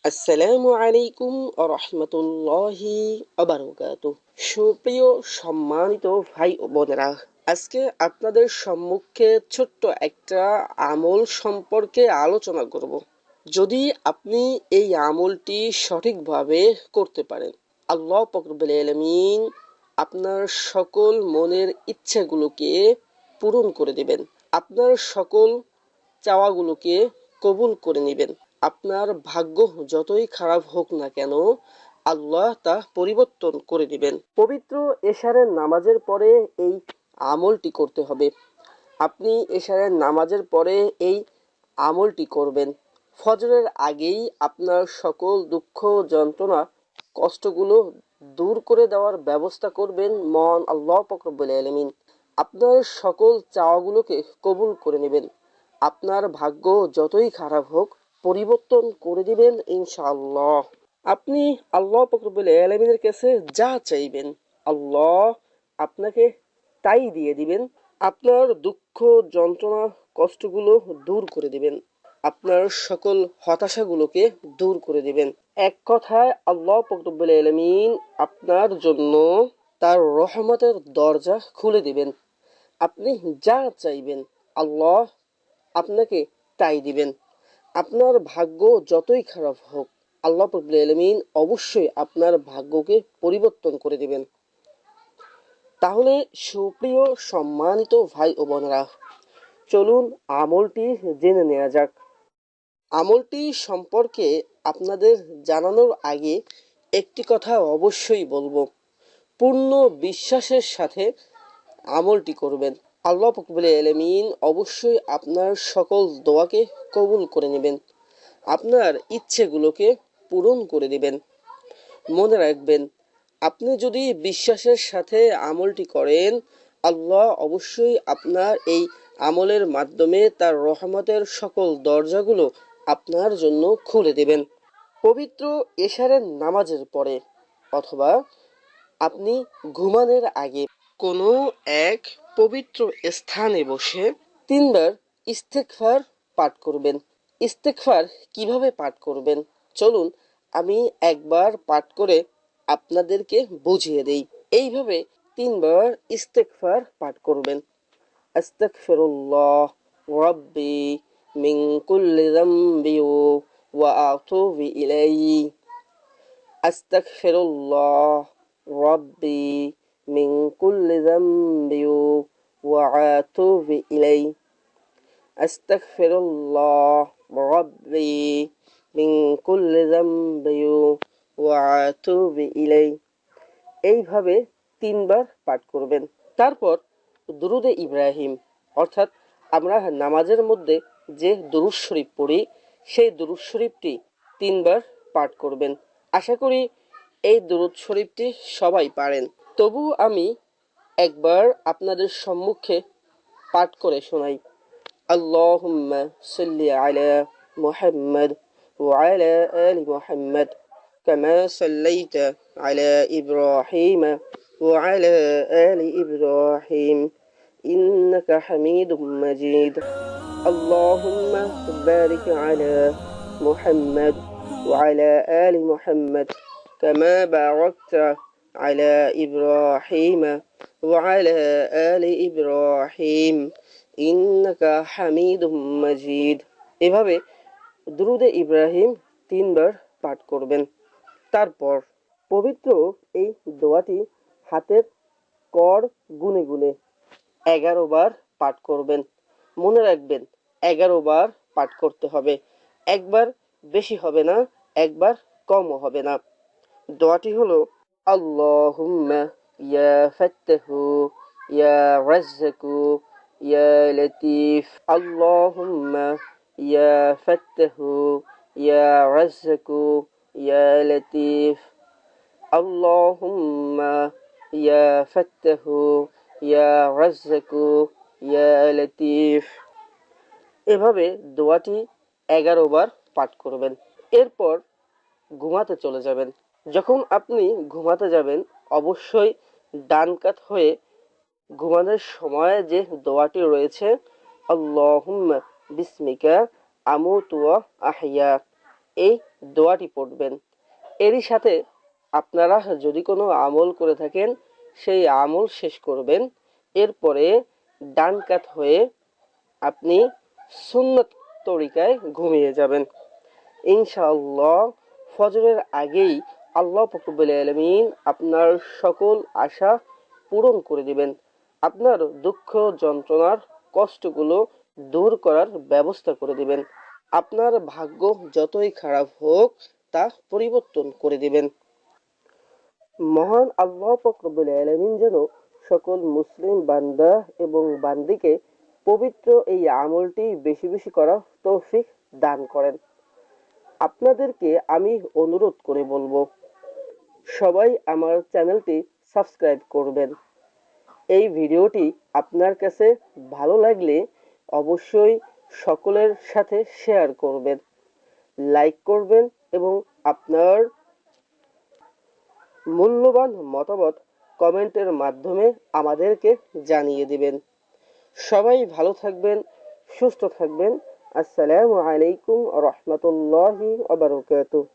আসসালামু আলাইকুম ওয়া রাহমাতুল্লাহি ওয়া বারাকাতুহু। সুপ্রিয় সম্মানিত ভাই ও বোনেরা, আজকে আপনাদের সম্মুখে ছোট্ট একটা আমল সম্পর্কে আলোচনা করব। যদি আপনি এই আমলটি সঠিকভাবে করতে পারেন, আল্লাহ পাক রব্বুল আলামিন আপনার সকল মনের ইচ্ছেগুলোকে পূরণ করে দিবেন। আপনার সকল চাওয়াগুলোকে কবুল করে নেবেন। আপনার ভাগ্য যতই খারাপ হোক না কেন, আল্লাহ তা পরিবর্তন করে দিবেন। পবিত্র এশারের নামাজের পরে এই আমলটি করতে হবে। আপনি এশারের নামাজের পরে এই আমলটি করবেন। ফজরের আগেই আপনার সকল দুঃখ, যন্ত্রণা, কষ্টগুলো দূর করে দেওয়ার ব্যবস্থা করবেন মহান আল্লাহ পাক রব্বুল আলামিন। আপনার সকল চাওয়াগুলোকে কবুল করে নেবেন। আপনার ভাগ্য যতই খারাপ হোক, পরিবর্তন করে দিবেন ইনশাআল্লাহ। আপনি আল্লাহ পাক রব্বুল আলামিনের কাছে যা চাইবেন, আল্লাহ আপনাকে তাই দিয়ে দিবেন। আপনার দুঃখ, যন্ত্রণা, কষ্টগুলো দূর করে দিবেন। আপনার সকল হতাশাগুলোকে দূর করে দিবেন। এক কথায় আল্লাহ পাক রব্বুল আলামিন আপনার জন্য তার রহমতের দরজা খুলে দিবেন। আপনি যা চাইবেন, আল্লাহ আপনাকে তাই দিবেন। আপনার ভাগ্য যতই খারাপ হোক, আল্লাহ রাব্বুল আলামিন অবশ্যই আপনার ভাগ্যকে পরিবর্তন করে দিবেন। তাহলে সুপ্রিয় সম্মানিত ভাই ও বোনেরা, চলুন আমলটি জেনে নেওয়া যাক। আমলটি সম্পর্কে আপনাদের জানানোর আগে একটি কথা অবশ্যই বলবো। পূর্ণ বিশ্বাসের সাথে আমলটি করবেন। আল্লাহ রাব্বুল আলামিন অবশ্যই আপনার সকল দোয়াকে কবুল করে নেবেন। আপনার ইচ্ছেগুলোকে পূরণ করে দিবেন। মনে রাখবেন, আপনি যদি বিশ্বাসের সাথে আমলটি করেন, আল্লাহ অবশ্যই আপনার এই আমলের মাধ্যমে তার রহমতের সকল দরজাগুলো আপনার জন্য খুলে দেবেন। পবিত্র এশারের নামাজের পরে অথবা আপনি ঘুমানোর আগে কোনো এক পবিত্র স্থানে বসে 3 বার ইস্তেগফার পাঠ করবেন। ইস্তেগফার কিভাবে পাঠ করবেন, চলুন আমি একবার পাঠ করে আপনাদেরকে বুঝিয়ে দেই। এইভাবে 3 বার ইস্তেগফার পাঠ করবেন। আস্তাগফিরুল্লাহ রাব্বি মিন কুল্লি যামবি ওয়া আতুবু ইলাইহি। আস্তাগফিরুল্লাহ রাব্বি মিন কুল্লি যামবি ওয়া আতুবু ইলাইহি। আস্তাগফিরুল্লাহ রাব্বি মিন কুল্লি যামবি ওয়া আতুবু ইলাইহি। এইভাবে 3 বার পাঠ করবেন। তারপর দুরুদে ইব্রাহিম, অর্থাৎ আমরা নামাজের মধ্যে যে দুরূদ শরীফ পড়ি, সেই দুরূদ শরীফটি 3 বার পাঠ করবেন। আশা করি এই দুরূদ শরীফটি সবাই পারেন। তবু আমি একবার আপনাদের সম্মুখে পাঠ করে শোনাই। আল্লাহুম্মা সাল্লি আলা মুহাম্মাদ ওয়া আলা আলি মুহাম্মাদ কামা সাল্লাইতা আলা ইব্রাহিম ওয়া আলা আলি ইব্রাহিম ইন্নাকা হামিদুম মাজিদ। আল্লাহুম্মা বারিক আলা মুহাম্মাদ ওয়া আলা আলি মুহাম্মাদ কামা বারাকতা আলা ইব্রাহিম ওয়া আলা আলি ইব্রাহিম ইন্নাকা হামিদুম মাজিদ। এভাবে দুরুদে ইব্রাহিম 3 বার পাঠ করবেন। তারপর পবিত্র এই দোয়াটি হাতের কর গুনে গুনে 11 বার পাঠ করবেন। মনে রাখবেন, 11 বার পাঠ করতে হবে। একবার বেশি হবে না, একবার কমও হবে না। দোয়াটি হলো আল্লাহুম্মা ইয়া ফাত্তাহু ইয়া রাজ্জাকু ইয়া লতিফ। আল্লাহুম্মা ইয়া ফাত্তাহু ইয়া রাজ্জাকু ইয়া লতিফ। আল্লাহুম্মা ইয়া ফাত্তাহু ইয়া রাজ্জাকু ইয়া লতিফ। এভাবে দোয়াটি 11 বার পাঠ করবেন। এরপর ঘুমাতে চলে যাবেন। যখন আপনি ঘুমাতে যাবেন, অবশ্যই ডান কাত হয়ে ঘুমানোর সময় যে দোয়াটি রয়েছে, আল্লাহুম্মা বিসমিকা আমুতু ওয়া আহইয়া, এই দোয়াটি পড়বেন। এরই সাথে আপনারা যদি কোনো আমল করে থাকেন সেই আমল শেষ করবেন। এরপরে ডান কাত হয়ে আপনি সুন্নত তরিকায় ঘুমিয়ে যাবেন। ইনশাআল্লাহ ফজরের আগেই আল্লাহ পাক রব্বুল আলামিন আপনার সকল আশা পূরণ করে দিবেন। আপনার দুঃখ যন্ত্রণার কষ্টগুলো দূর করার ব্যবস্থা করে দিবেন। আপনার ভাগ্য যতই খারাপ হোক তা পরিবর্তন করে দিবেন। মহান আল্লাহ পাক রব্বুল আলামিন যেন সকল মুসলিম বান্দা এবং বান্দিকে পবিত্র এই আমলটি বেশি বেশি করার তৌফিক দান করেন। আপনাদেরকে আমি অনুরোধ করে বলবো, সবাই আমার চ্যানেলটি সাবস্ক্রাইব করবেন। এই ভিডিওটি আপনার কাছে ভালো লাগলে অবশ্যই সকলের সাথে শেয়ার করবেন, লাইক করবেন এবং আপনার মূল্যবান মতামত কমেন্টের মাধ্যমে আমাদেরকে জানিয়ে দিবেন। সবাই ভালো থাকবেন, সুস্থ থাকবেন। আসসালামু আলাইকুম ওয়া রাহমাতুল্লাহি ওয়া বারাকাতুহু।